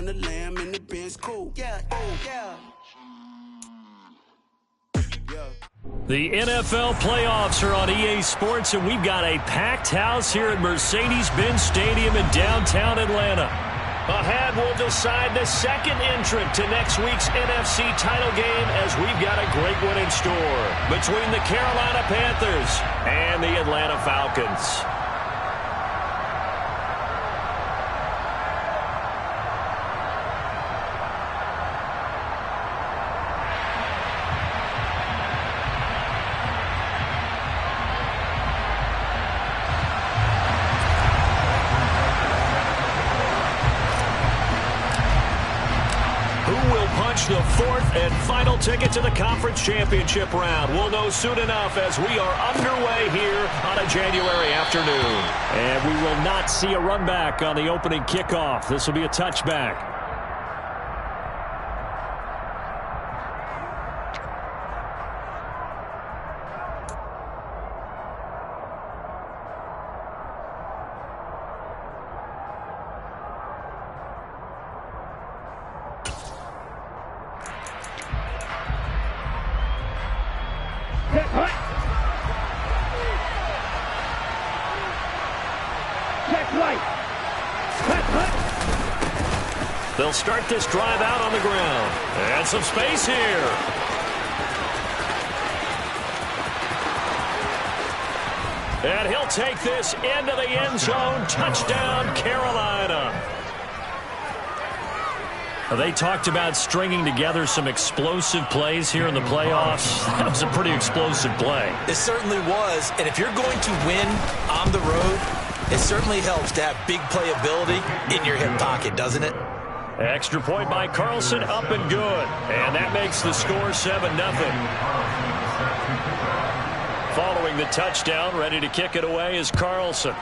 on the lamb and the Benz cool. Yeah, yeah. The NFL playoffs are on EA Sports, and we've got a packed house here at Mercedes-Benz Stadium in downtown Atlanta. Ahead, we'll decide the second entrant to next week's NFC title game, as we've got a great one in store between the Carolina Panthers and the Atlanta Falcons. The fourth and final ticket to the conference championship round. We'll know soon enough as we are underway here on a January afternoon. And we will not see a run back on the opening kickoff. This will be a touchback. They'll start this drive out on the ground. And some space here. And he'll take this into the end zone. Touchdown, Carolina. They talked about stringing together some explosive plays here in the playoffs. That was a pretty explosive play. It certainly was. And if you're going to win on the road, it certainly helps to have big playability in your hip pocket, doesn't it? Extra point by Carlson, up and good. And that makes the score 7-0. Following the touchdown, ready to kick it away is Carlson.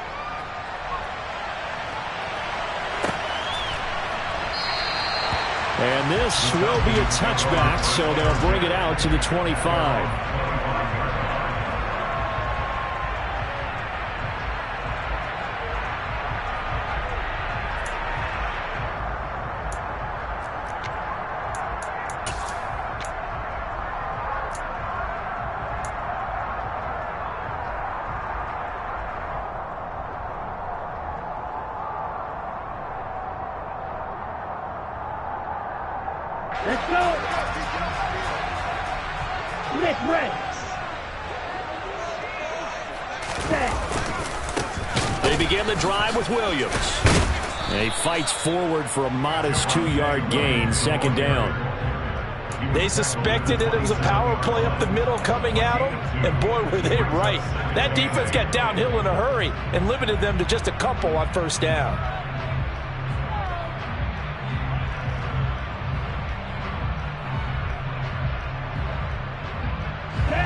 And this will be a touchback, so they'll bring it out to the 25. Let's go! Let's race! They begin the drive with Williams. And he fights forward for a modest 2-yard gain, second down. They suspected that it was a power play up the middle coming at them, and boy, were they right. That defense got downhill in a hurry and limited them to just a couple on first down.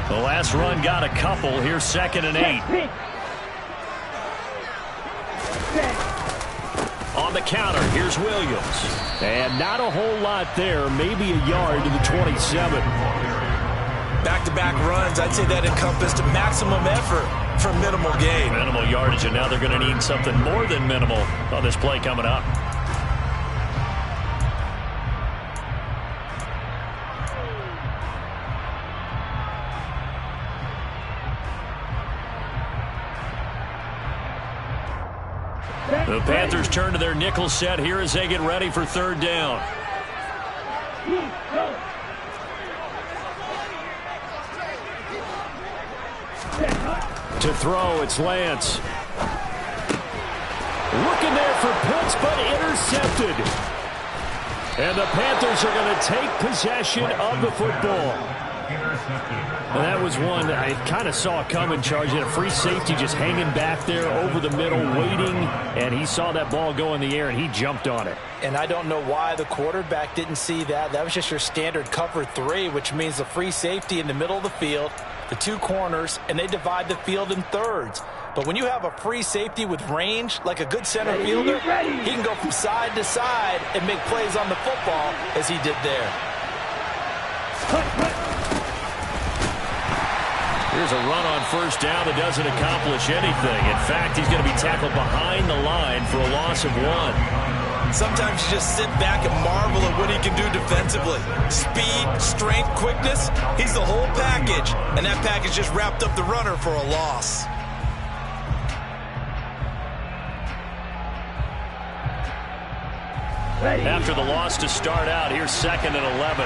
The last run got a couple. Here's 2nd and 8. On the counter, here's Williams. And not a whole lot there. Maybe a yard to the 27. Back-to-back runs, I'd say that encompassed maximum effort for minimal gain. Minimal yardage, and now they're going to need something more than minimal on this play coming up. The Panthers turn to their nickel set here as they get ready for third down. To throw, it's Lance. Looking there for Pitts, but intercepted. And the Panthers are going to take possession of the football. And that was one I kind of saw coming. Charge had a free safety just hanging back there over the middle, waiting, and he saw that ball go in the air, and he jumped on it. And I don't know why the quarterback didn't see that. That was just your standard cover 3, which means the free safety in the middle of the field, the 2 corners, and they divide the field in thirds. But when you have a free safety with range, like a good center fielder, he can go from side to side and make plays on the football as he did there. Here's a run on first down that doesn't accomplish anything. In fact, he's going to be tackled behind the line for a loss of 1. Sometimes you just sit back and marvel at what he can do defensively. Speed, strength, quickness, he's the whole package. And that package just wrapped up the runner for a loss. After the loss to start out, here's 2nd and 11.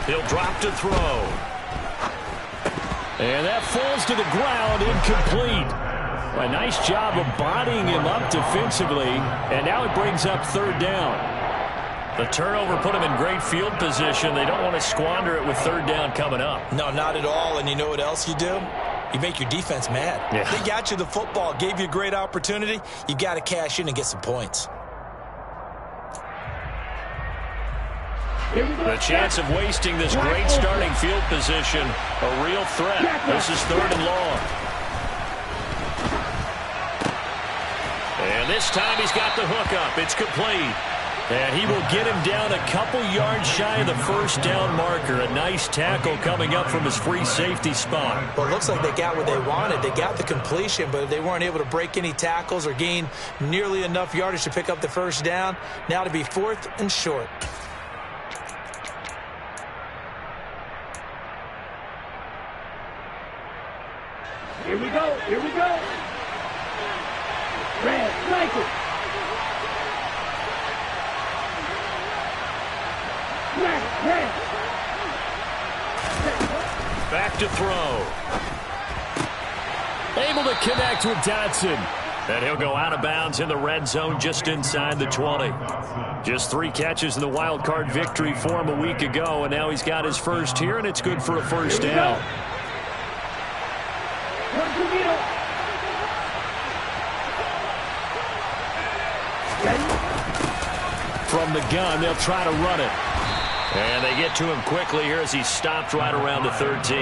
He'll drop to throw. And that falls to the ground, incomplete. A nice job of bodying him up defensively, and now it brings up 3rd down. The turnover put him in great field position. They don't want to squander it with 3rd down coming up. No, not at all. And you know what else you do? You make your defense mad. Yeah. They got you the football, gave you a great opportunity. You got to cash in and get some points. The chance of wasting this great starting field position, a real threat. This is 3rd and long. And this time he's got the hook up. It's complete. And he will get him down a couple yards shy of the 1st down marker. A nice tackle coming up from his free safety spot. Well, it looks like they got what they wanted. They got the completion, but they weren't able to break any tackles or gain nearly enough yardage to pick up the 1st down. Now to be 4th and short. Here we go. Here we go. Red, Michael. Red. Back to throw. Able to connect with Dotson. And he'll go out of bounds in the red zone just inside the 20. Just 3 catches in the wild card victory for him a week ago, and now he's got his first here, and it's good for a 1st down. From the gun, they'll try to run it. And they get to him quickly here as he's stopped right around the 13.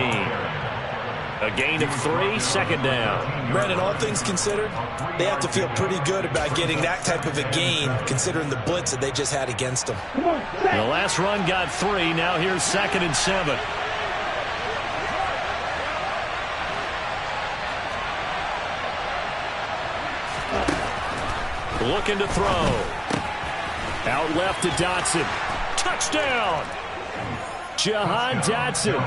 A gain of 3, 2nd down. Brandon, all things considered, they have to feel pretty good about getting that type of a gain, considering the blitz that they just had against them. The last run got 3. Now here's 2nd and 7. Looking to throw. Out left to Dotson. Touchdown! Jahan Dotson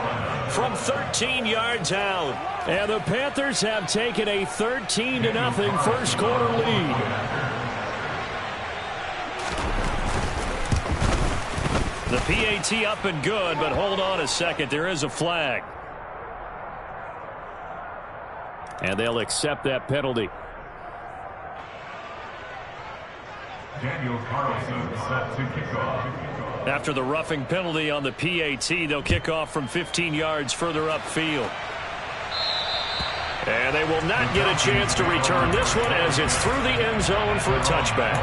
from 13 yards out. And the Panthers have taken a 13-0 first quarter lead. The PAT up and good, but hold on a second. There is a flag. And they'll accept that penalty. Daniel Carlson set to kick off. After the roughing penalty on the PAT, they'll kick off from 15 yards further upfield. And they will not get a chance to return this one as it's through the end zone for a touchback.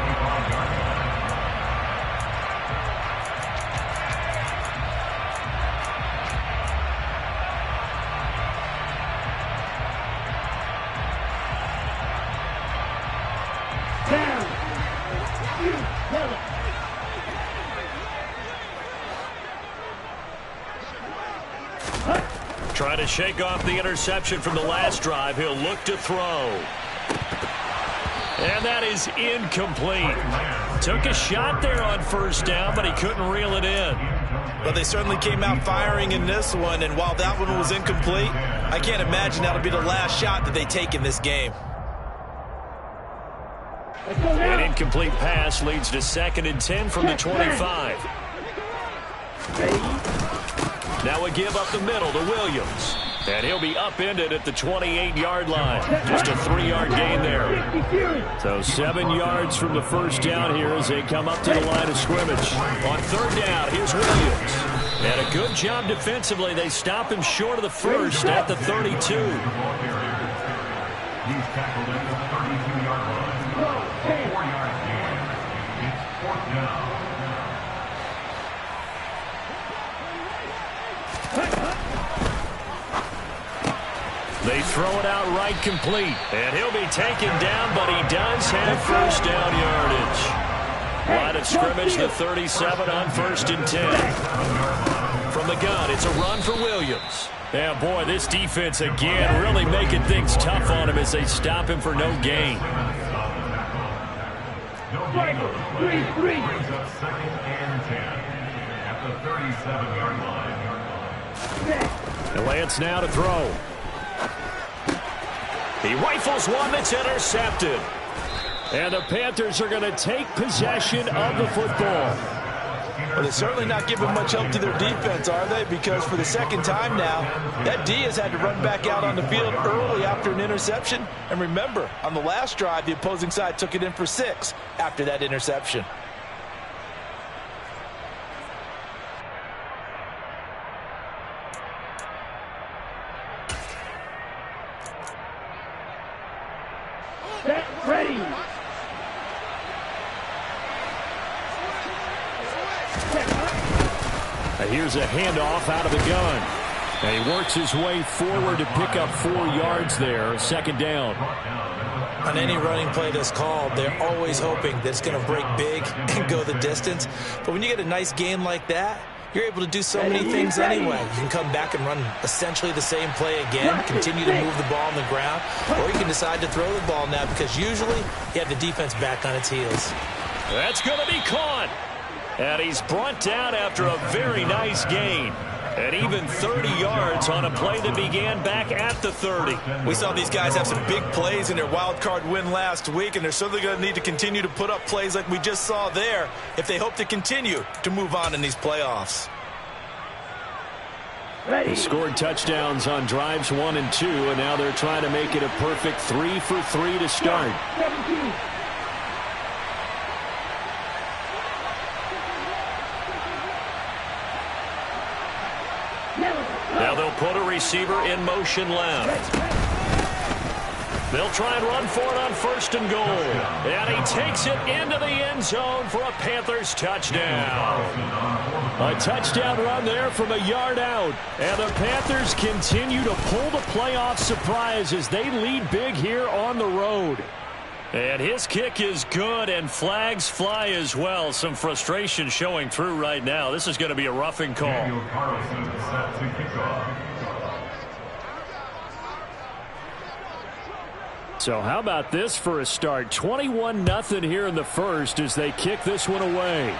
Trying to shake off the interception from the last drive. He'll look to throw. And that is incomplete. Took a shot there on 1st down, but he couldn't reel it in. Well, they certainly came out firing in this one, and while that one was incomplete, I can't imagine that'll be the last shot that they take in this game. An incomplete pass leads to 2nd and 10 from the 25. Now a give up the middle to Williams. And he'll be upended at the 28-yard line. Just a 3-yard gain there. So 7 yards from the 1st down here as they come up to the line of scrimmage. On 3rd down, here's Williams. And a good job defensively. They stop him short of the 1st at the 32. He's tackled at the 32-yard line. 4-yard gain. It's 4th down. They throw it out right complete. And he'll be taken down, but he does have 1st down yardage. Line of scrimmage, the 37 on 1st and 10. From the gun, it's a run for Williams. Yeah, boy, this defense again really making things tough on him as they stop him for no gain. Three. Brings up 2nd and 10 at the 37-yard line. And Lance now to throw. He rifles one that's intercepted. And the Panthers are going to take possession of the football. Well, they're certainly not giving much help to their defense, are they? Because for the second time now, that D has had to run back out on the field early after an interception. And remember, on the last drive, the opposing side took it in for 6 after that interception. Set, ready. Here's a handoff out of the gun. And he works his way forward to pick up 4 yards there. 2nd down. On any running play that's called, they're always hoping that it's going to break big and go the distance. But when you get a nice gain like that, you're able to do so many things anyway. You can come back and run essentially the same play again, continue to move the ball on the ground, or you can decide to throw the ball now because usually you have the defense back on its heels. That's going to be caught. And he's brought down after a very nice gain. And even 30 yards on a play that began back at the 30. We saw these guys have some big plays in their wild card win last week, and they're certainly going to need to continue to put up plays like we just saw there if they hope to continue to move on in these playoffs. They scored touchdowns on drives 1 and 2, and now they're trying to make it a perfect 3 for 3 to start. 17. Now they'll put a receiver in motion left. They'll try and run for it on 1st and goal. And he takes it into the end zone for a Panthers touchdown. A touchdown run there from a yard out. And the Panthers continue to pull the playoff surprise as they lead big here on the road. And his kick is good, and flags fly as well. Some frustration showing through right now. This is going to be a roughing call. Daniel Carlson set to kick off. So how about this for a start? 21-0 here in the first as they kick this one away.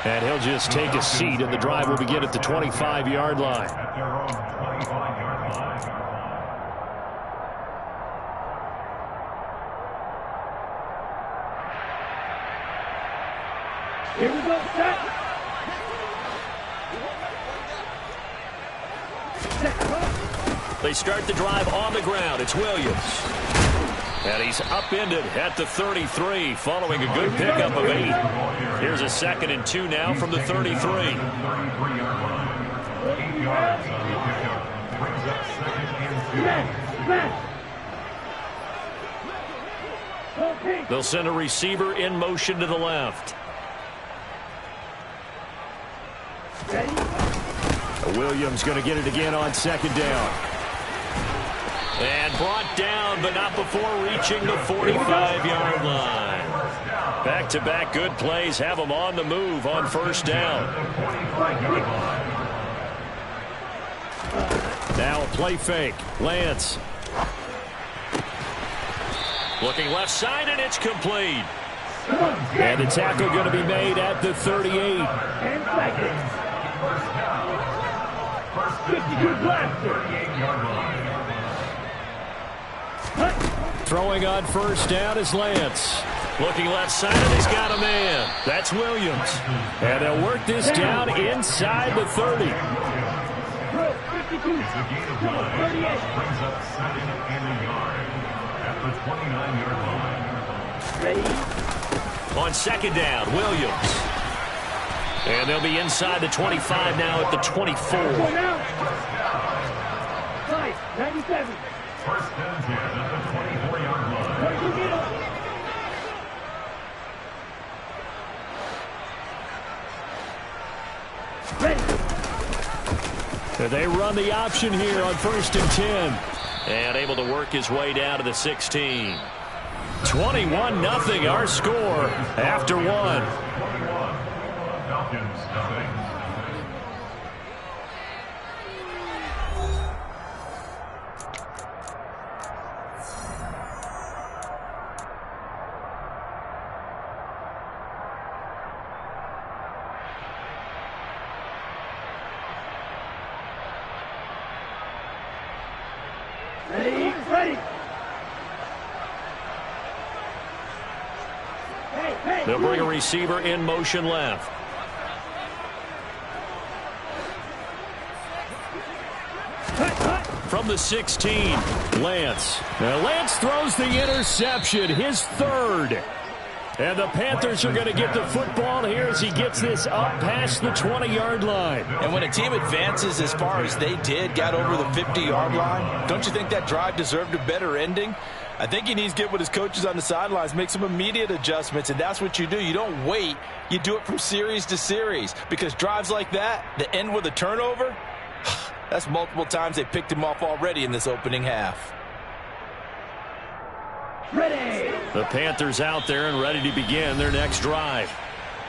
And he'll just take a seat, and the drive will begin at the 25-yard line. At their own 25-yard line. Here we go, set. They start the drive on the ground. It's Williams. And he's upended at the 33 following a good pickup of 8. Here's a 2nd and 2 now from the 33. 33-yard line. 8 yards on the pickup. Brings up 2nd and 2. They'll send a receiver in motion to the left. Williams going to get it again on 2nd down. And brought down, but not before reaching the 45-yard line. Back-to-back good plays have them on the move on 1st down. Now a play fake. Lance. Looking left side, and it's complete. And the tackle going to be made at the 38. And second. 52 blaster. 38-yard line. Throwing on 1st down is Lance. Looking left side, and he's got a man. That's Williams. And they'll work this down inside the 30. 52. It's a gain of 9. Brings up 2nd and a yard at the 29-yard line. Ready. On 2nd down, Williams. And they'll be inside the 25 now at the 24. Going out. 97. 1st and 10 at the 24-yard line. Ready. They run the option here on 1st and 10. And able to work his way down to the 16. 21-0 our score after 1. Falcons nothing. Ready. They'll bring a receiver in motion left. From the 16, Lance. Now Lance throws the interception, his third. And the Panthers are going to get the football here as he gets this up past the 20-yard line. And when a team advances as far as they did, got over the 50-yard line, don't you think that drive deserved a better ending? I think he needs to get with his coaches on the sidelines, make some immediate adjustments, and that's what you do. You don't wait. You do it from series to series, because drives like that end with a turnover, that's multiple times they picked him off already in this opening half. Ready. The Panthers out there and ready to begin their next drive.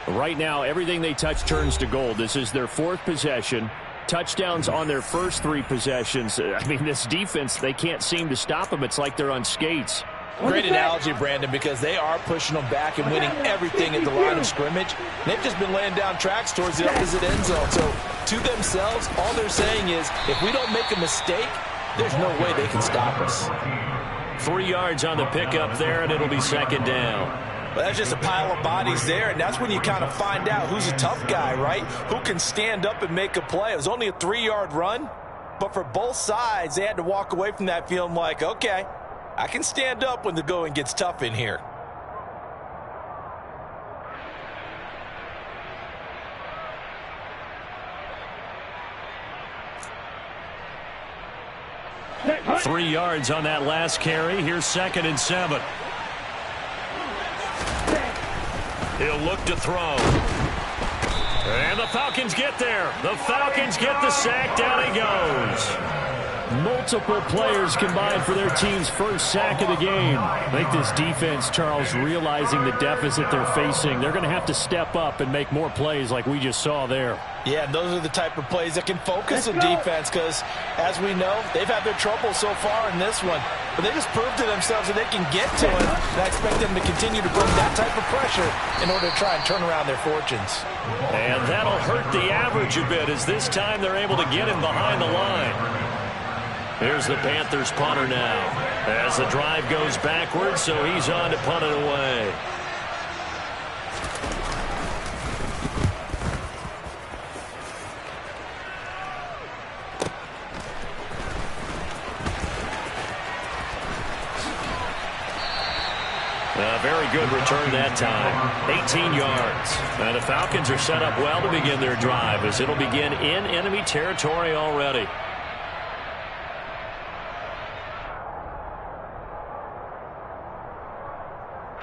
Right now, everything they touch turns to gold. This is their fourth possession. Touchdowns on their first three possessions. I mean, this defense, they can't seem to stop them. It's like they're on skates. Great analogy, Brandon, because they are pushing them back and winning everything at the line of scrimmage. They've just been laying down tracks towards the opposite end zone. So, to themselves, all they're saying is, if we don't make a mistake, there's no way they can stop us. 3 yards on the pickup there, and it'll be second down. Well, that's just a pile of bodies there, and that's when you kind of find out who's a tough guy, right? Who can stand up and make a play. It was only a 3-yard run, but for both sides, they had to walk away from that feeling like, okay, I can stand up when the going gets tough in here. Set. 3 yards on that last carry. Here's 2nd and 7. He'll look to throw. And the Falcons get there. The Falcons get the sack. Down he goes. Multiple players combined for their team's first sack of the game. I think this defense, Charles, realizing the deficit they're facing, they're going to have to step up and make more plays like we just saw there. Yeah, those are the type of plays that can focus a defense because, as we know, they've had their trouble so far in this one. But they just proved to themselves that they can get to it. And I expect them to continue to bring that type of pressure in order to try and turn around their fortunes. And that'll hurt the average a bit as this time they're able to get him behind the line. Here's the Panthers punter now as the drive goes backwards, so he's on to punt it away. A very good return that time. 18 yards. And the Falcons are set up well to begin their drive as it'll begin in enemy territory already.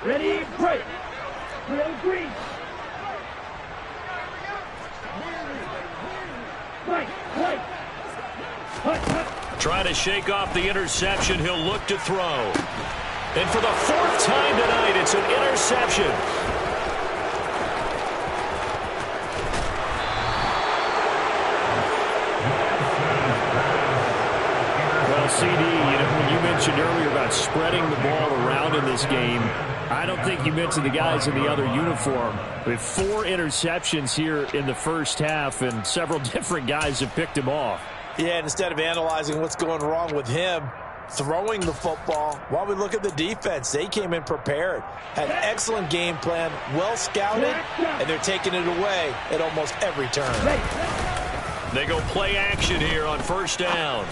Ready, break. Real green. Try to shake off the interception. He'll look to throw. And for the 4th time tonight, it's an interception. Well, CD, when you mentioned earlier about spreading the ball around in this game, I don't think you mentioned the guys in the other uniform. We have 4 interceptions here in the first half, and several different guys have picked him off. Yeah, and instead of analyzing what's going wrong with him, throwing the football, while we look at the defense, they came in prepared, had an excellent game plan, well scouted, and they're taking it away at almost every turn. They go play action here on first down.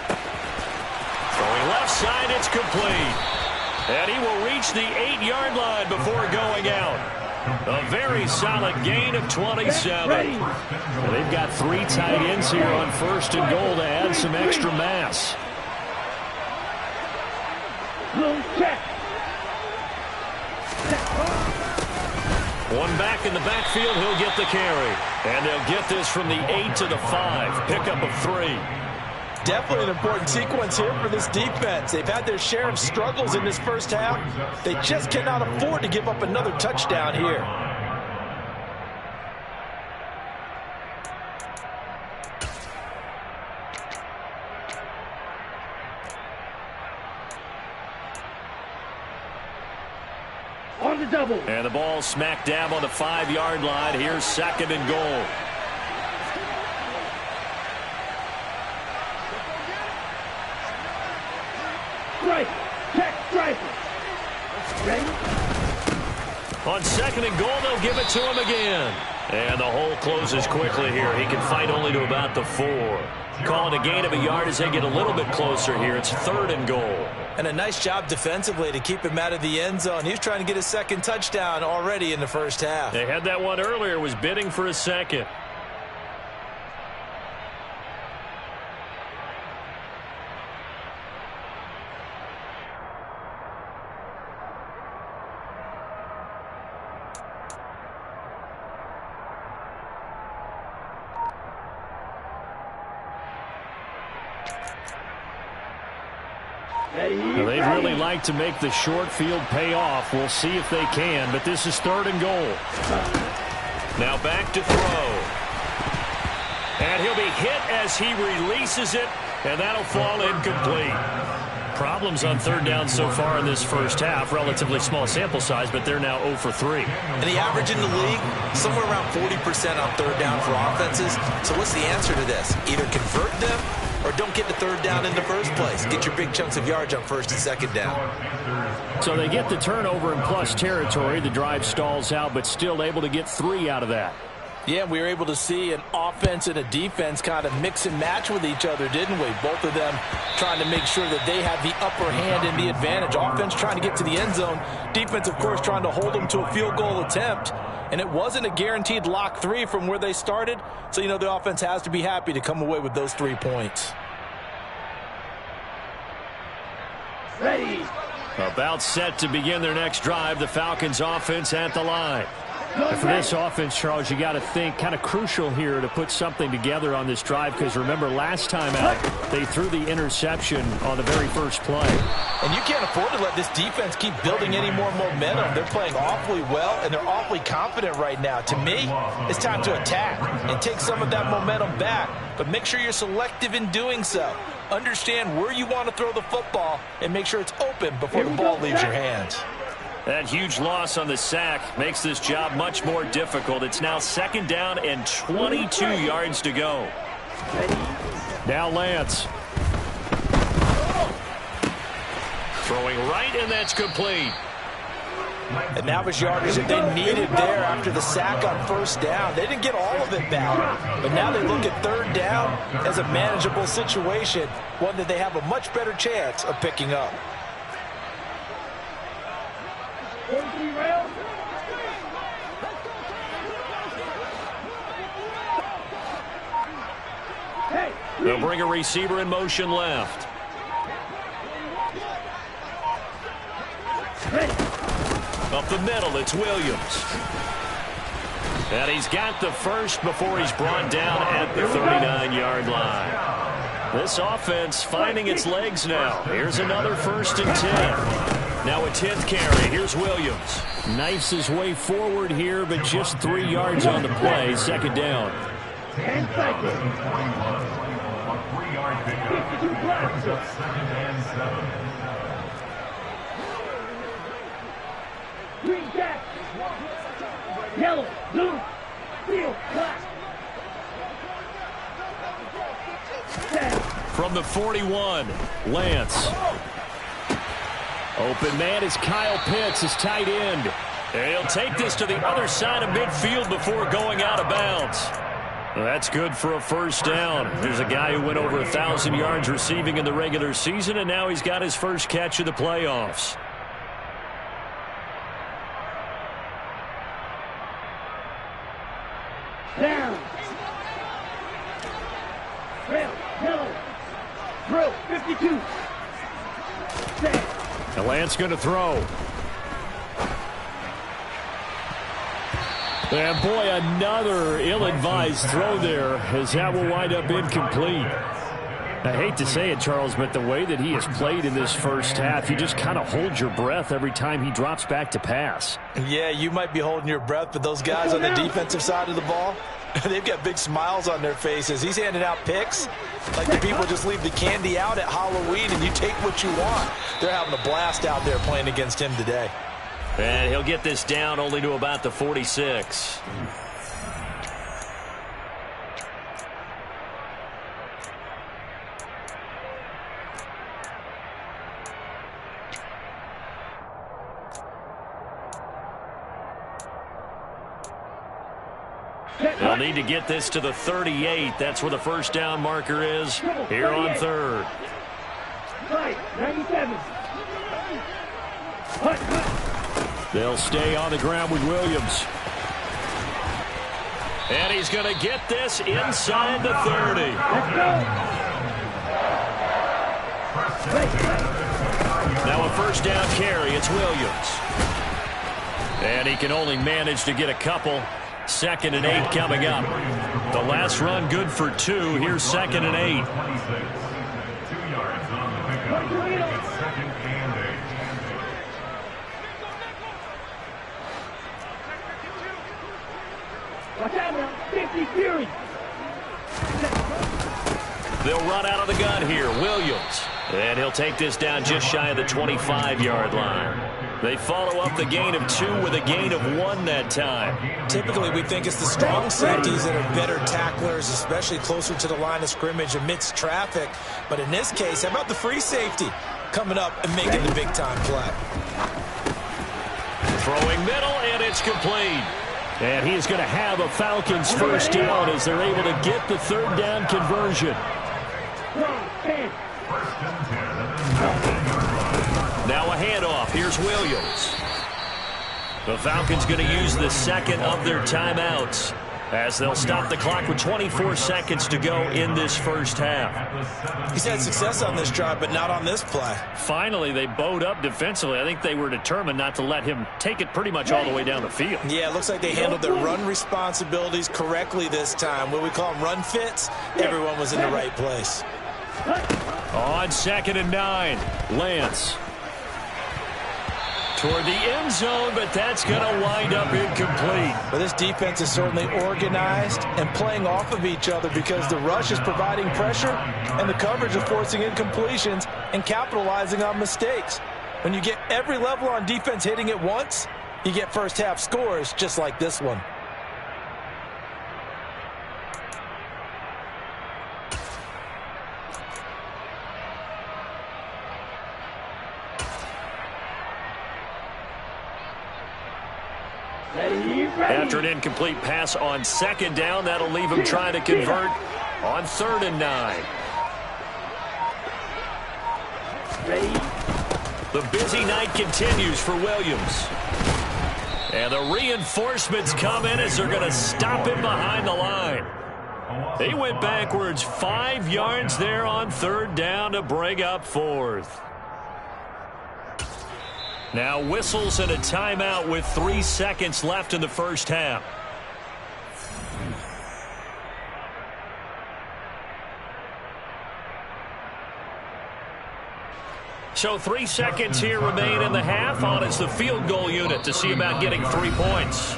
Throwing left side, it's complete. And he will reach the 8-yard line before going out. A very solid gain of 27. Well, they've got 3 tight ends here on first and goal to add some extra mass. One back in the backfield, he'll get the carry. And they'll get this from the 8 to the 5. Pickup of 3. Definitely an important sequence here for this defense. They've had their share of struggles in this first half. They just cannot afford to give up another touchdown here. On the double. And the ball smack dab on the 5-yard line. Here's 2nd and goal. Strike. Check strike. Ready? On 2nd and goal, they'll give it to him again. And the hole closes quickly here. He can fight only to about the 4. Calling a gain of a yard as they get a little bit closer here. It's 3rd and goal. And a nice job defensively to keep him out of the end zone. He was trying to get his 2nd touchdown already in the first half. They had that one earlier, was bidding for a 2nd. Now, they'd really like to make the short field pay off. We'll see if they can, but this is 3rd and goal. Now back to throw. And he'll be hit as he releases it, and that'll fall incomplete. Problems on 3rd down so far in this first half. Relatively small sample size, but they're now 0 for 3. And the average in the league, somewhere around 40% on 3rd down for offenses. So what's the answer to this? Either convert them or don't get the 3rd down in the first place. Get your big chunks of yards on 1st and 2nd down. So they get the turnover in plus territory. The drive stalls out, but still able to get 3 out of that. Yeah, we were able to see an offense and a defense kind of mix and match with each other, didn't we? Both of them trying to make sure that they have the upper hand and the advantage. Offense trying to get to the end zone. Defense, of course, trying to hold them to a field goal attempt. And it wasn't a guaranteed lock 3 from where they started. So, you know, the offense has to be happy to come away with those 3 points. Ready. About set to begin their next drive. The Falcons offense at the line. And for this offense, Charles, you got to think kind of crucial here to put something together on this drive, because remember last time out they threw the interception on the very first play. And you can't afford to let this defense keep building any more momentum. They're playing awfully well, and they're awfully confident right now. To me, it's time to attack and take some of that momentum back, but make sure you're selective in doing so. Understand where you want to throw the football and make sure it's open before the ball leaves your hands. That huge loss on the sack makes this job much more difficult. It's now 2nd down and 22 yards to go. Now Lance. Throwing right, and that's complete. And that was yardage that they needed there after the sack on 1st down. They didn't get all of it back, but now they look at 3rd down as a manageable situation, one that they have a much better chance of picking up. 43 rails. Hey. They'll bring a receiver in motion left. Ready. Up the middle, it's Williams. And he's got the first before he's brought down at the 39-yard line. This offense finding its legs now. Here's another 1st and 10. Now a 10th carry. Here's Williams. Knifes his way forward here, but just 3 yards on the play. 2nd down. 10 seconds. A 3-yard pickup. 52 blocks. Brings up 2nd and 7. Green jack. Yellow, blue, field, black. From the 41, Lance. Open man is Kyle Pitts, his tight end. And he'll take this to the other side of midfield before going out of bounds. Well, that's good for a 1st down. There's a guy who went over 1,000 yards receiving in the regular season, and now he's got his first catch of the playoffs. Down. Rail, yellow. Throw, 52. Set. And Lance going to throw. And boy, another ill-advised throw there, as that will wind up incomplete. I hate to say it, Charles, but the way that he has played in this first half, you just kind of hold your breath every time he drops back to pass. Yeah, you might be holding your breath, but those guys on the defensive side of the ball, they've got big smiles on their faces. He's handing out picks like the people just leave the candy out at Halloween and you take what you want. They're having a blast out there playing against him today. And he'll get this down only to about the 46. They'll need to get this to the 38. That's where the first down marker is here on third. 97. They'll stay on the ground with Williams. And he's going to get this inside the 30. Now a first down carry. It's Williams. And he can only manage to get a couple. 2nd and 8 coming up. The last run good for 2. Here's 2nd and 8. 2 yards on the pickup. It's 2nd and 8. Watch out now. 50 Fury. They'll run out of the gun here. Williams. And he'll take this down just shy of the 25-yard line. They follow up the gain of 2 with a gain of 1 that time. Typically, we think it's the strong safeties that are better tacklers, especially closer to the line of scrimmage amidst traffic. But in this case, how about the free safety coming up and making the big-time play? Throwing middle, and it's complete. And he's going to have a Falcons first down as they're able to get the third down conversion. Now a handoff. Here's Williams. The Falcons going to use the second of their timeouts as they'll stop the clock with 24 seconds to go in this first half. He's had success on this drive, but not on this play. Finally, they bowed up defensively. I think they were determined not to let him take it pretty much all the way down the field. Yeah, it looks like they handled their run responsibilities correctly this time. What we call them run fits, everyone was in the right place. On 2nd and 9, Lance. Toward the end zone, but that's going to wind up incomplete. But this defense is certainly organized and playing off of each other because the rush is providing pressure and the coverage is forcing incompletions and capitalizing on mistakes. When you get every level on defense hitting at once, you get first half scores just like this one. After an incomplete pass on 2nd down, that'll leave him trying to convert on 3rd and 9. The busy night continues for Williams. And the reinforcements come in as they're going to stop him behind the line. He went backwards 5 yards there on 3rd down to bring up 4th. Now whistles and a timeout with 3 seconds left in the first half. So 3 seconds here remain in the half on as the field goal unit to see about getting 3 points.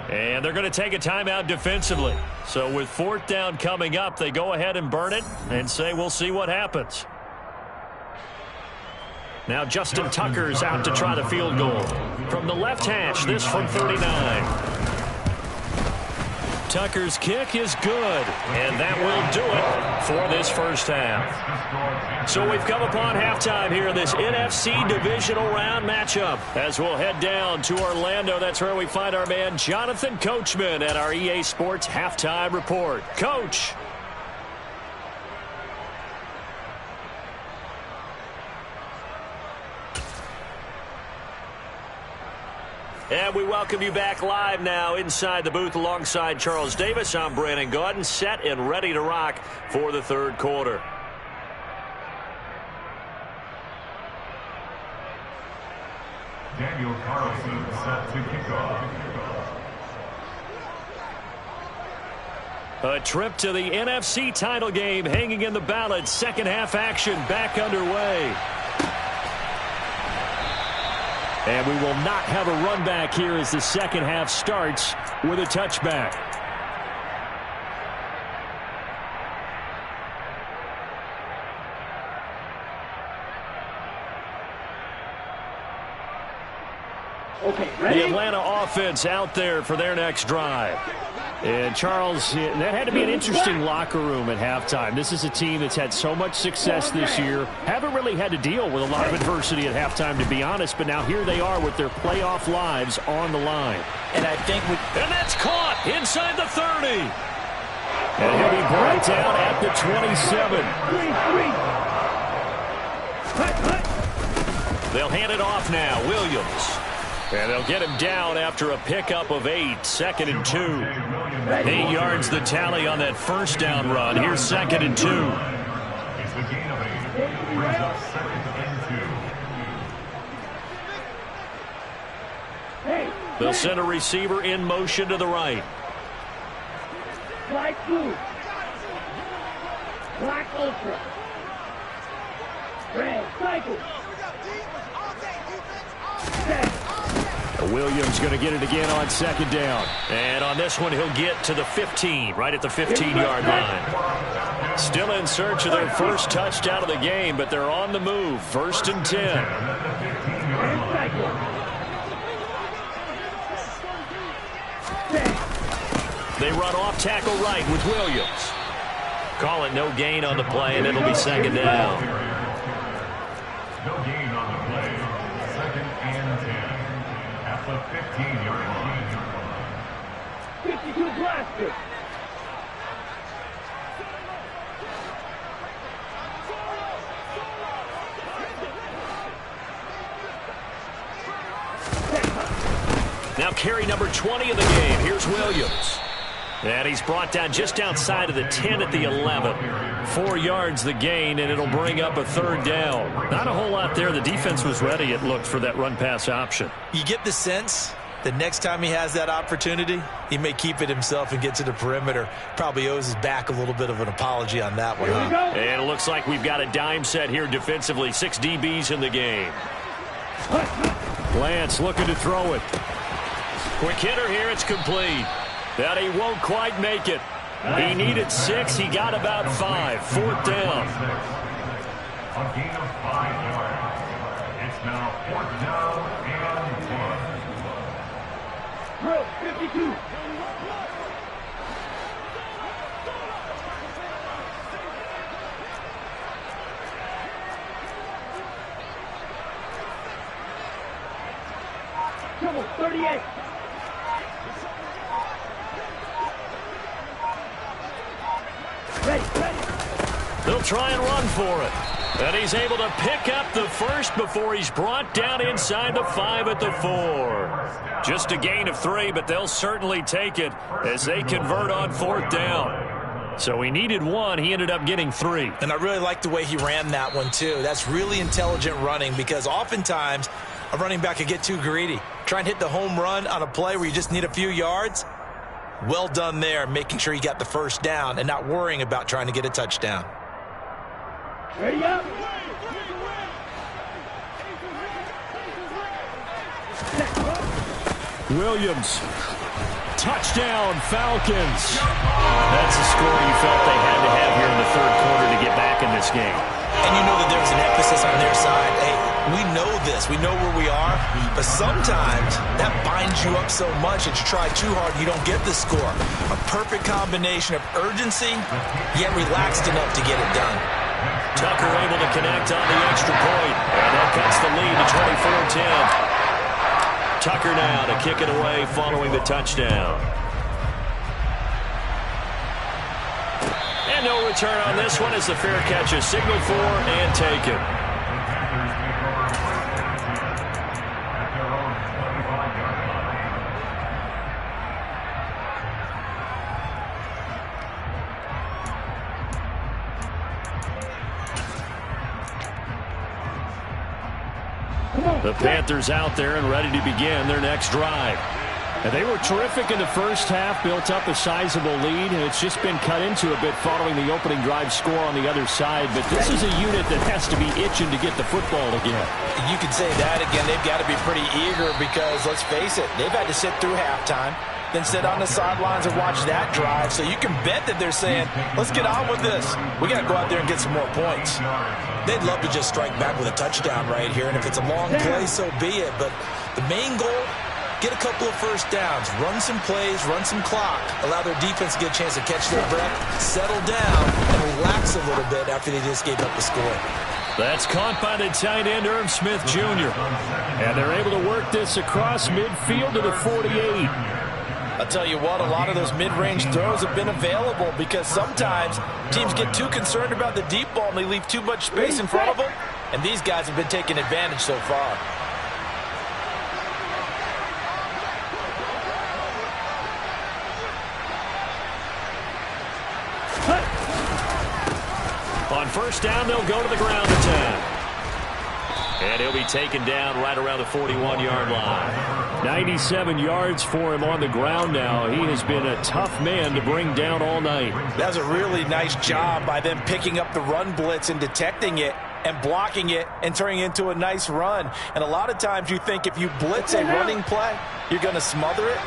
And they're going to take a timeout defensively. So with 4th down coming up, they go ahead and burn it and say we'll see what happens. Now Justin Tucker's out to try the field goal. From the left hash, this from 39. Tucker's kick is good, and that will do it for this first half. So we've come upon halftime here in this NFC Divisional Round matchup. As we'll head down to Orlando, that's where we find our man Jonathan Coachman at our EA Sports Halftime Report. Coach. And we welcome you back live now inside the booth alongside Charles Davis. I'm Brandon Gaudin, set and ready to rock for the third quarter. Daniel Carlson set to kick off. A trip to the NFC title game hanging in the balance. Second half action back underway. And we will not have a run back here as the second half starts with a touchback. Okay, ready? The Atlanta offense out there for their next drive. And, Charles, that had to be an interesting locker room at halftime. This is a team that's had so much success this year. Haven't really had to deal with a lot of adversity at halftime, to be honest. But now here they are with their playoff lives on the line. And I think and that's caught inside the 30. And he'll be brought down at the 27. They'll hand it off now. Williams. And they'll get him down after a pickup of 8. 2nd and 2. 8 yards the tally on that first down run. Here's 2nd and 2. It's the gain of 8. Brings up 2nd and 2. They'll send a receiver in motion to the right. Black blue. Black ultra. Red cycle. Williams going to get it again on 2nd down. And on this one, he'll get to the 15, right at the 15-yard line. Still in search of their first touchdown of the game, but they're on the move. 1st and 10. They run off tackle right with Williams. Call it no gain on the play, and it'll be 2nd down. No gain on the play. 2nd and 10. At the 15-yard line. 52 blaster. Now carry number 20 of the game. Here's Williams. And he's brought down just outside of the 10 at the 11. 4 yards the gain, and it'll bring up a 3rd down. Not a whole lot there. The defense was ready, it looked, for that run-pass option. you get the sense the next time he has that opportunity, he may keep it himself and get to the perimeter. Probably owes his back a little bit of an apology on that one. Huh? And it looks like we've got a dime set here defensively. 6 DBs in the game. Lance looking to throw it. Quick hitter here. It's complete. That he won't quite make it. He needed 6. He got about 5. 4th down. A gain of 5 yards. It's now 4th down and 1. Drill 52. Trouble 38. Ready. They'll try and run for it. And he's able to pick up the first before he's brought down inside the 5 at the 4. Just a gain of 3, but they'll certainly take it as they convert on 4th down. So he needed 1. He ended up getting 3. And I really like the way he ran that one, too. That's really intelligent running because oftentimes a running back can get too greedy. Try and hit the home run on a play where you just need a few yards. Well done there, making sure you got the first down and not worrying about trying to get a touchdown. Ready up. Williams. Touchdown, Falcons. That's a score you felt they had to have here in the 3rd quarter to get back in this game. And you know that there's an emphasis on their side. Hey, we know this. We know where we are. But sometimes that binds you up so much that you try too hard and you don't get the score. A perfect combination of urgency, yet relaxed enough to get it done. Tucker able to connect on the extra point. And that cuts the lead to 24-10. Tucker now to kick it away following the touchdown. And no return on this one as the fair catch is signaled for and taken. The Panthers out there and ready to begin their next drive. And they were terrific in the first half, built up a sizable lead, and it's just been cut into a bit following the opening drive score on the other side. But this is a unit that has to be itching to get the football again. You could say that again. They've got to be pretty eager because, let's face it, they've had to sit through halftime, than sit on the sidelines and watch that drive. So you can bet that they're saying, let's get on with this. We got to go out there and get some more points. They'd love to just strike back with a touchdown right here, and if it's a long play, so be it. But the main goal, get a couple of first downs, run some plays, run some clock, allow their defense to get a chance to catch their breath, settle down, and relax a little bit after they just gave up the score. That's caught by the tight end, Irv Smith Jr. And they're able to work this across midfield to the 48. I'll tell you what, a lot of those mid-range throws have been available because sometimes teams get too concerned about the deep ball and they leave too much space in front of them, and these guys have been taking advantage so far. On first down, they'll go to the ground attack. And he'll be taken down right around the 41-yard line. 97 yards for him on the ground now. He has been a tough man to bring down all night. That was a really nice job by them picking up the run blitz and detecting it and blocking it and turning it into a nice run. And a lot of times you think if you blitz a running play, you're going to smother it.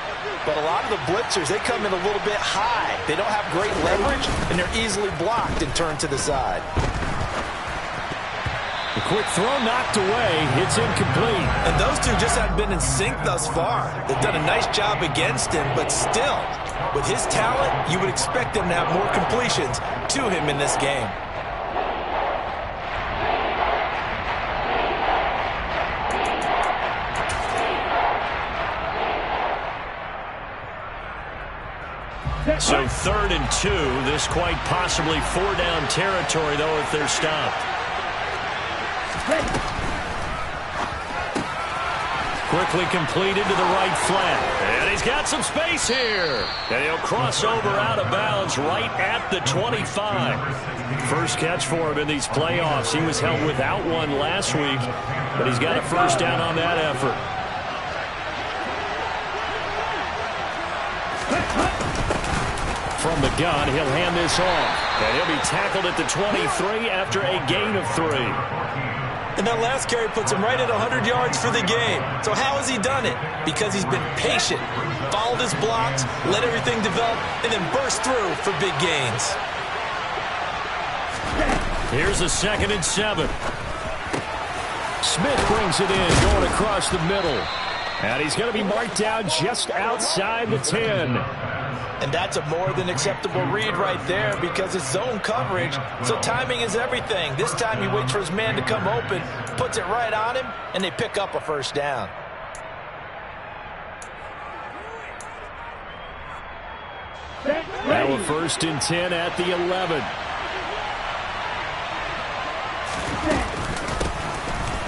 But a lot of the blitzers, they come in a little bit high. They don't have great leverage, and they're easily blocked and turned to the side. The quick throw knocked away. It's incomplete. And those two just haven't been in sync thus far. They've done a nice job against him, but still, with his talent, you would expect him to have more completions to him in this game. So 3rd and 2. This quite possibly 4-down territory, though, if they're stopped. Quickly completed to the right flat. And he's got some space here. And he'll cross over out of bounds right at the 25. First catch for him in these playoffs. He was held without one last week, but he's got a first down on that effort. From the gun, he'll hand this off. And he'll be tackled at the 23 after a gain of 3. And that last carry puts him right at 100 yards for the game. So how has he done it? Because he's been patient, followed his blocks, let everything develop, and then burst through for big gains. Here's a 2nd and 7. Smith brings it in, going across the middle. And he's going to be marked down just outside the 10. And that's a more than acceptable read right there because it's zone coverage, so timing is everything. This time he waits for his man to come open, puts it right on him, and they pick up a first down. Now a 1st and 10 at the 11.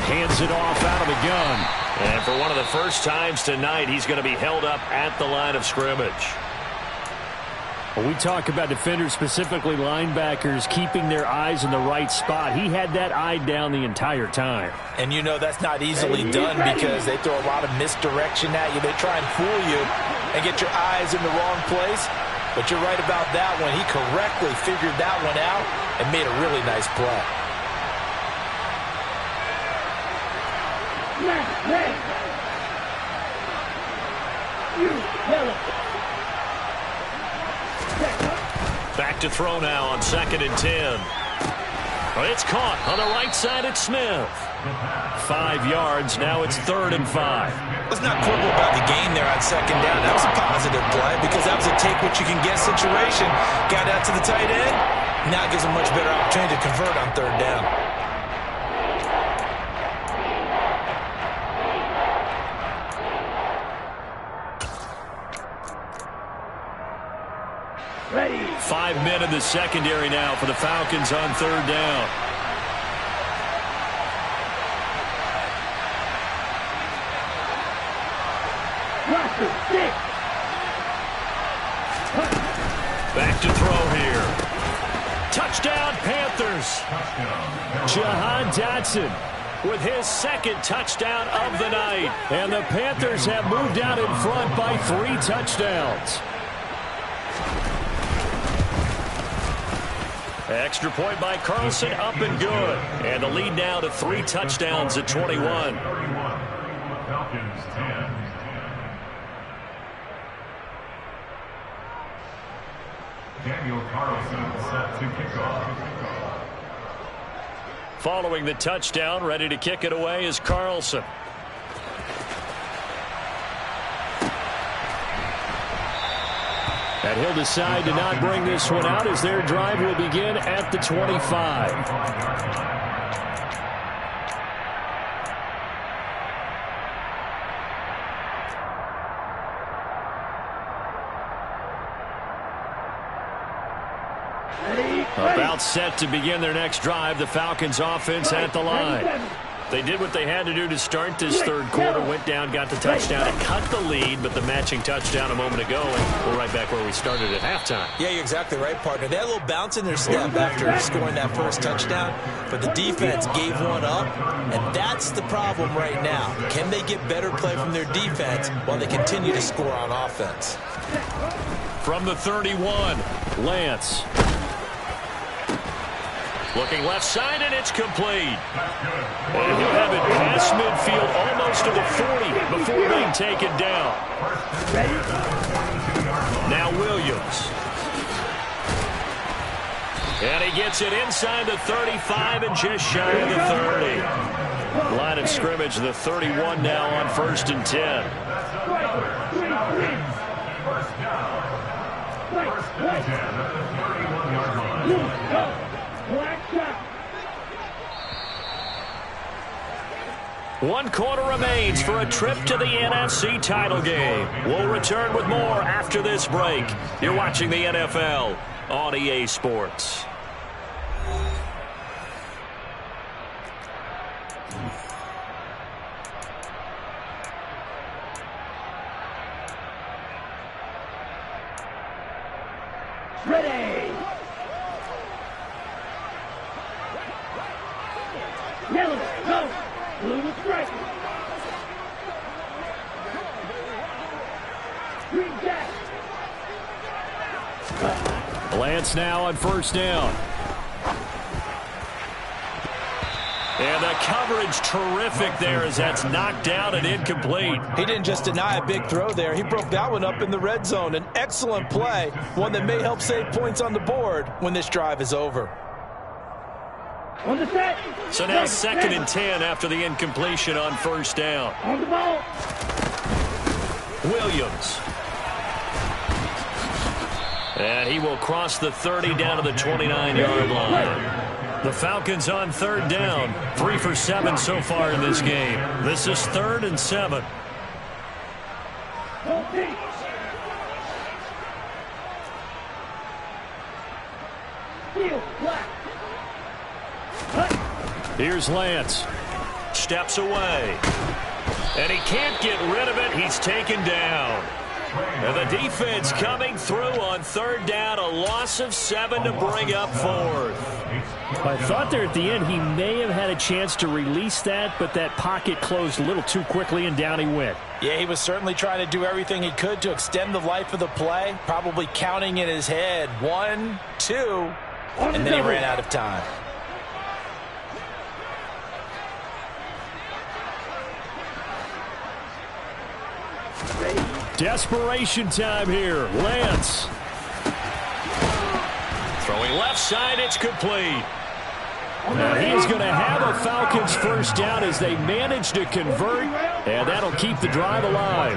Hands it off out of the gun. And for one of the first times tonight, he's going to be held up at the line of scrimmage. When we talk about defenders, specifically linebackers, keeping their eyes in the right spot, he had that eye down the entire time. And you know that's not easily done because they throw a lot of misdirection at you. They try and fool you and get your eyes in the wrong place. But you're right about that one. He correctly figured that one out and made a really nice play. Back to throw now on 2nd and 10. Well, it's caught on the right side at Smith. 5 yards. Now it's 3rd and 5. Let's not quibble about the gain there on 2nd down. That was a positive play because that was a take-what-you-can-get situation. Got out to the tight end. Now it gives him much better opportunity to convert on 3rd down. Ready. 5 men in the secondary now for the Falcons on 3rd down. Back to throw here. Touchdown, Panthers. Jahan Dotson with his 2nd touchdown of the night. And the Panthers have moved out in front by 3 touchdowns. Extra point by Carlson, up and good. And the lead now to 3 touchdowns at 21. Daniel Carlson set to kick off. Following the touchdown, ready to kick it away is Carlson. And he'll decide to not bring this one out as their drive will begin at the 25. About set to begin their next drive. The Falcons offense at the line. They did what they had to do to start this third quarter. Went down, got the touchdown, and cut the lead, but the matching touchdown a moment ago, and we're right back where we started at halftime. Yeah, you're exactly right, partner. They had a little bounce in their step after scoring that first touchdown, but the defense gave one up, and that's the problem right now. Can they get better play from their defense while they continue to score on offense? From the 31, Lance. Looking left side, and it's complete. And he'll have it past midfield, almost to the 40 before being taken down. Now Williams. And he gets it inside the 35 and just shy of the 30. Line of scrimmage, the 31 now on 1st and 10. First down. 10 at the 31-yard line. One quarter remains for a trip to the NFC title game. We'll return with more after this break. You're watching the NFL on EA Sports. Ready. Yellow, go. Blue strike. Green jack. Lance now on 1st down. And the coverage terrific there as that's knocked down and incomplete. He didn't just deny a big throw there. He broke that one up in the red zone. An excellent play, one that may help save points on the board when this drive is over. On the set. So now 2nd and 10 after the incompletion on 1st down. On the ball. Williams. And he will cross the 30 down to the 29-yard line. The Falcons on 3rd down. 3 for 7 so far in this game. This is 3rd and 7. Here's Lance. Steps away. And he can't get rid of it. He's taken down. And the defense coming through on 3rd down. A loss of 7 to bring up 4th. I thought there at the end he may have had a chance to release that, but that pocket closed a little too quickly, and down he went. Yeah, he was certainly trying to do everything he could to extend the life of the play, probably counting in his head 1, 2, and then he ran out of time. Desperation time here. Lance. Throwing left side, it's complete. Now he is going to have a Falcons 1st down as they manage to convert, and that'll keep the drive alive.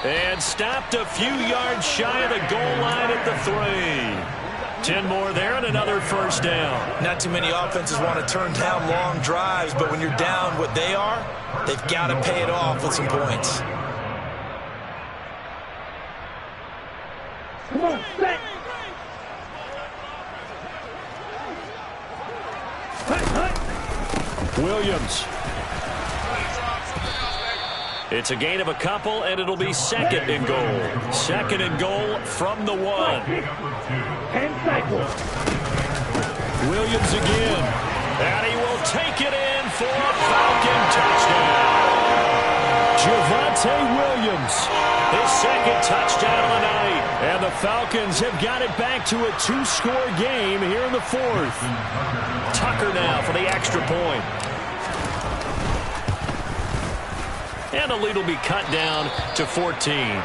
And stopped a few yards shy of the goal line at the 3. 10 more there and another 1st down. Not too many offenses want to turn down long drives, but when you're down what they are, they've got to pay it off with some points. Come on, set. Williams. It's a gain of a couple, and it'll be 2nd and goal. 2nd and goal from the 1. 10 cycles. Williams again. And he will take it in for a Falcon touchdown. Javonte Williams, his 2nd touchdown of the night. And the Falcons have got it back to a 2-score game here in the 4th. Tucker now for the extra point. And the lead will be cut down to 14.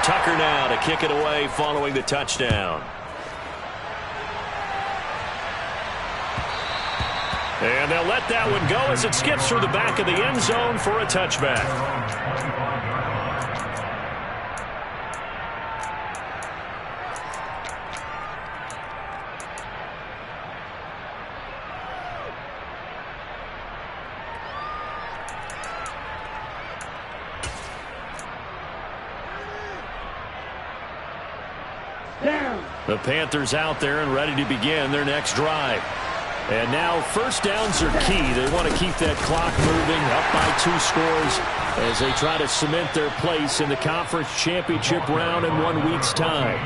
Tucker now to kick it away following the touchdown. And they'll let that one go as it skips through the back of the end zone for a touchback. The Panthers out there and ready to begin their next drive. And now first downs are key. They want to keep that clock moving up by 2 scores as they try to cement their place in the conference championship round in 1 week's time.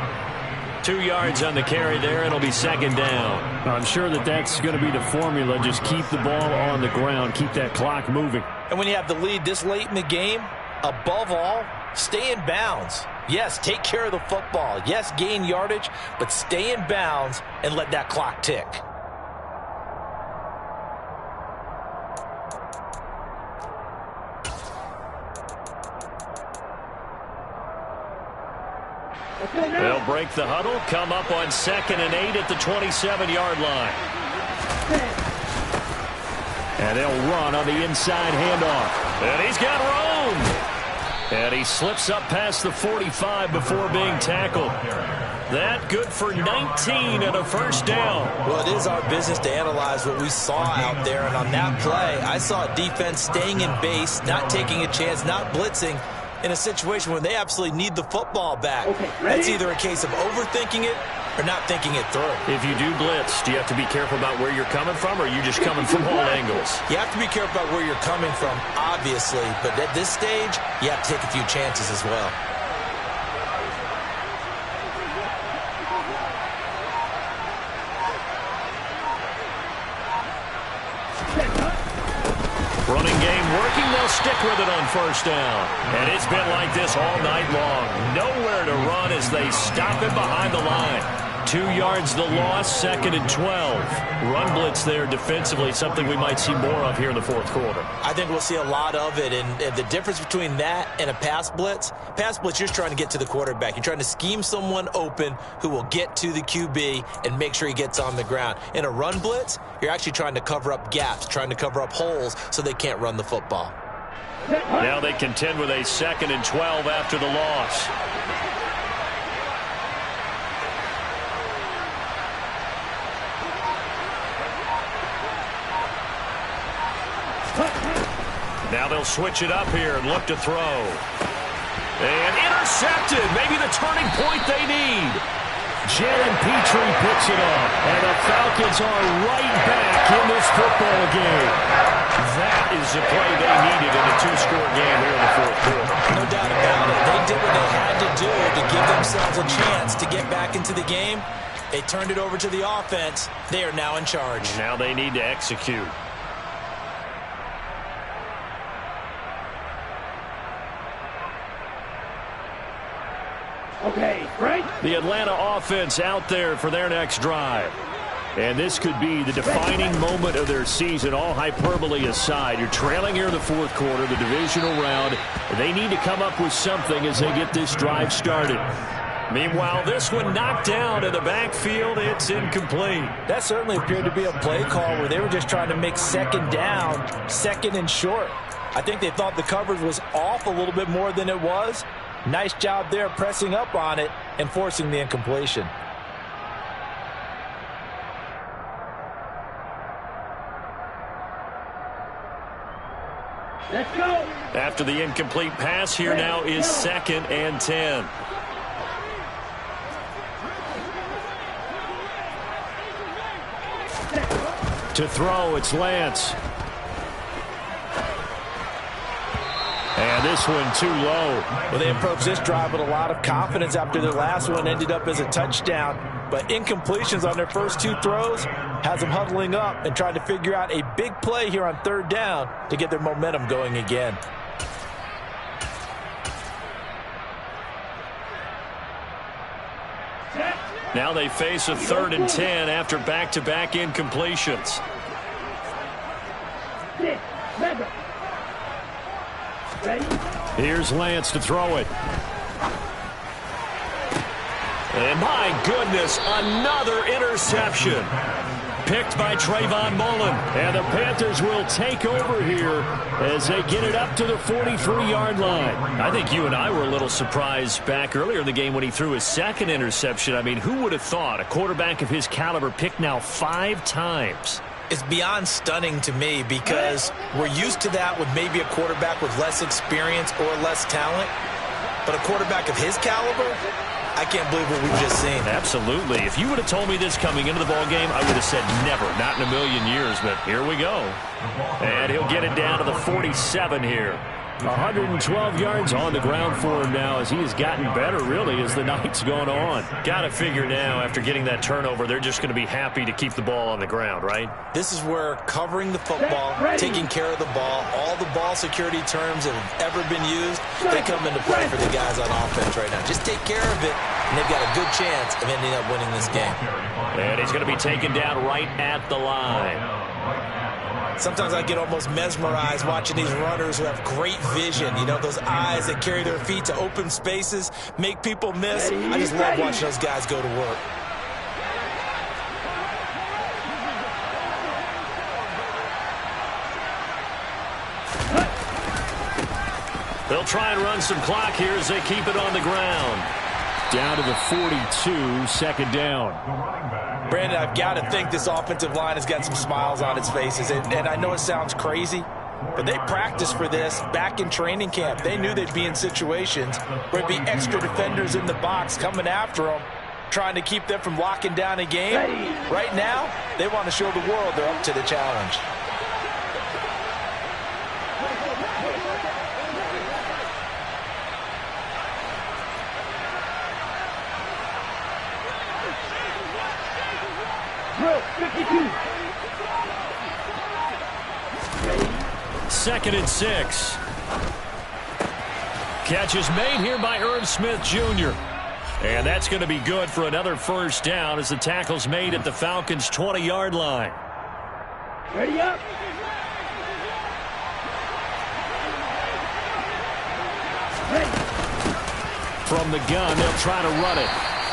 2 yards on the carry there. It'll be second down. I'm sure that's going to be the formula. Just keep the ball on the ground. Keep that clock moving. And when you have the lead this late in the game, above all, stay in bounds. Yes, take care of the football. Yes, gain yardage, but stay in bounds and let that clock tick. They'll break the huddle, come up on 2nd and 8 at the 27-yard line. And they'll run on the inside handoff. And he's got room. And he slips up past the 45 before being tackled. That good for 19 and a first down. Well, it is our business to analyze what we saw out there. And on that play, I saw a defense staying in base, not taking a chance, not blitzing in a situation where they absolutely need the football back. That's either a case of overthinking it or not thinking it through. If you do blitz, do you have to be careful about where you're coming from, or are you just coming from all angles? You have to be careful about where you're coming from, obviously, but at this stage, you have to take a few chances as well. Running game working, they'll stick with it on first down. And it's been like this all night long. Nowhere to run as they stop it behind the line. 2 yards the loss, 2nd and 12. Run blitz there defensively, something we might see more of here in the fourth quarter. I think we'll see a lot of it, and the difference between that and a pass blitz, you're just trying to get to the quarterback. You're trying to scheme someone open who will get to the QB and make sure he gets on the ground. In a run blitz, you're actually trying to cover up gaps, trying to cover up holes so they can't run the football. Now they contend with a 2nd and 12 after the loss. Now they'll switch it up here and look to throw. And intercepted. Maybe the turning point they need. Jalen Petrie picks it up. And the Falcons are right back in this football game. That is the play they needed in a 2-score game here in the fourth quarter. No doubt about it. They did what they had to do to give themselves a chance to get back into the game. They turned it over to the offense. They are now in charge. Now they need to execute. Okay, Frank. The Atlanta offense out there for their next drive. And this could be the defining moment of their season, all hyperbole aside. You're trailing here in the fourth quarter, the divisional round. They need to come up with something as they get this drive started. Meanwhile, this one knocked down in the backfield. It's incomplete. That certainly appeared to be a play call where they were just trying to make second down, 2nd and short. I think they thought the coverage was off a little bit more than it was. Nice job there pressing up on it and forcing the incompletion. Let's go. After the incomplete pass, here now is 2nd and 10. To throw, it's Lance. And this one too low. Well, they approached this drive with a lot of confidence after their last one ended up as a touchdown. But incompletions on their first 2 throws has them huddling up and trying to figure out a big play here on 3rd down to get their momentum going again. Now they face a 3rd and 10 after back-to-back incompletions. Here's Lance to throw it. And my goodness, another interception. Picked by Trayvon Mullen. And the Panthers will take over here as they get it up to the 43-yard line. I think you and I were a little surprised back earlier in the game when he threw his 2nd interception. I mean, who would have thought a quarterback of his caliber picked now 5 times? It's beyond stunning to me because we're used to that with maybe a quarterback with less experience or less talent. But a quarterback of his caliber, I can't believe what we've just seen. Absolutely. If you would have told me this coming into the ballgame, I would have said never, not in a million years. But here we go. And he'll get it down to the 47 here. 112 yards on the ground for him now as he has gotten better, really, as the night's gone on. Got to figure now, after getting that turnover, they're just going to be happy to keep the ball on the ground, right? This is where covering the football, taking care of the ball, all the ball security terms that have ever been used, they come into play for the guys on offense right now. Just take care of it, and they've got a good chance of ending up winning this game. And he's going to be taken down right at the line. Sometimes I get almost mesmerized watching these runners who have great vision. You know, those eyes that carry their feet to open spaces, make people miss. I just love watching those guys go to work. They'll try and run some clock here as they keep it on the ground. Down to the 42, 2nd down. Brandon, I've got to think this offensive line has got some smiles on its faces. And I know it sounds crazy, but they practiced for this back in training camp. They knew they'd be in situations where there'd be extra defenders in the box coming after them, trying to keep them from locking down a game. Right now, they want to show the world they're up to the challenge. Drill 52. 2nd and 6. Catch is made here by Irv Smith Jr. And that's going to be good for another 1st down as the tackle's made at the Falcons' 20-yard line. Ready up. Ready. From the gun, they'll try to run it.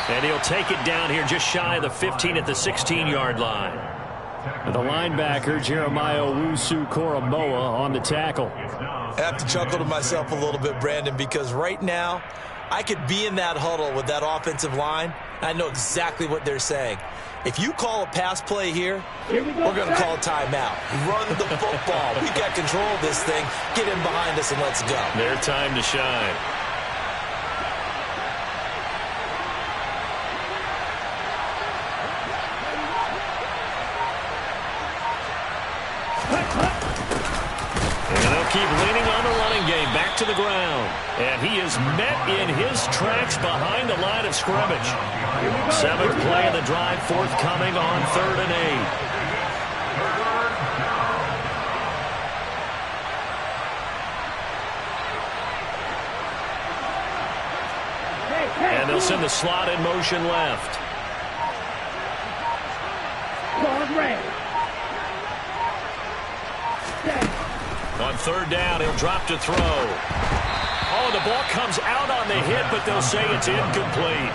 And he'll take it down here just shy of the 15 at the 16-yard line. The linebacker, Jeremiah Owusu-Koramoah, on the tackle. I have to chuckle to myself a little bit, Brandon, because right now I could be in that huddle with that offensive line. I know exactly what they're saying. If you call a pass play here, we're going to call a timeout. Run the football. We got control of this thing. Get in behind us and let's go. Their time to shine. Keep leaning on the running game, back to the ground. And he is met in his tracks behind the line of scrimmage. 7th play of the drive, forthcoming on 3rd and 8. And they'll send the slot in motion left. On 3rd down, he'll drop to throw. Oh, the ball comes out on the hit, but they'll say it's incomplete.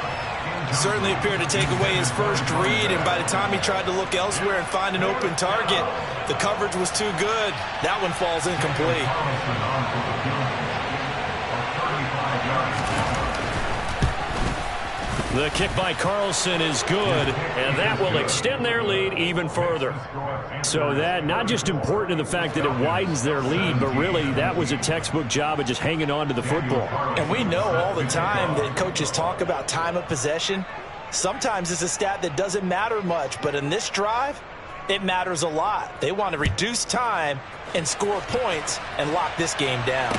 Certainly appeared to take away his first read, and by the time he tried to look elsewhere and find an open target, the coverage was too good. That one falls incomplete. The kick by Carlson is good, and that will extend their lead even further. So that not just important in the fact that it widens their lead, but really that was a textbook job of just hanging on to the football. And we know all the time that coaches talk about time of possession. Sometimes it's a stat that doesn't matter much, but in this drive, it matters a lot. They want to reduce time and score points and lock this game down.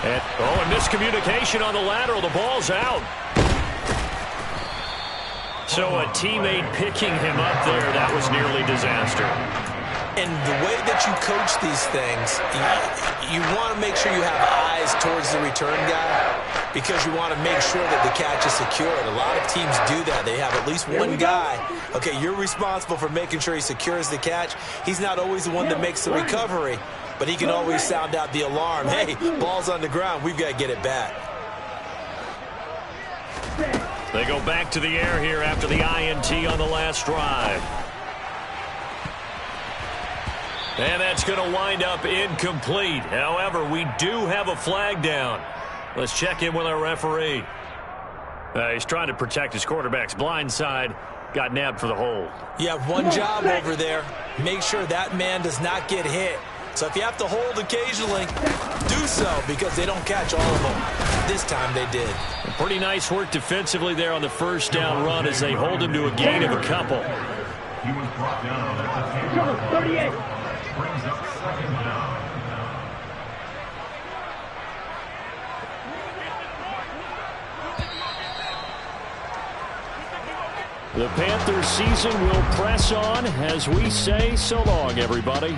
And a miscommunication on the lateral. The ball's out. So a teammate picking him up there, that was nearly disaster. And the way that you coach these things, you want to make sure you have eyes towards the return guy. because you want to make sure that the catch is secured. A lot of teams do that. They have at least one guy. Okay, you're responsible for making sure he secures the catch. He's not always the one that makes the recovery, but he can always sound out the alarm. Hey, ball's on the ground. We've got to get it back. They go back to the air here after the INT on the last drive. And that's going to wind up incomplete. However, we do have a flag down. Let's check in with our referee. He's trying to protect his quarterback's blind side. Got nabbed for the hold. You have one job over there. Make sure that man does not get hit. So if you have to hold occasionally, do so, because they don't catch all of them. This time they did. Pretty nice work defensively there on the first down run as they hold him to a gain of a couple. He was brought down at the 10-yard line. Brings up second down. The Panthers season will press on as we say so long, everybody.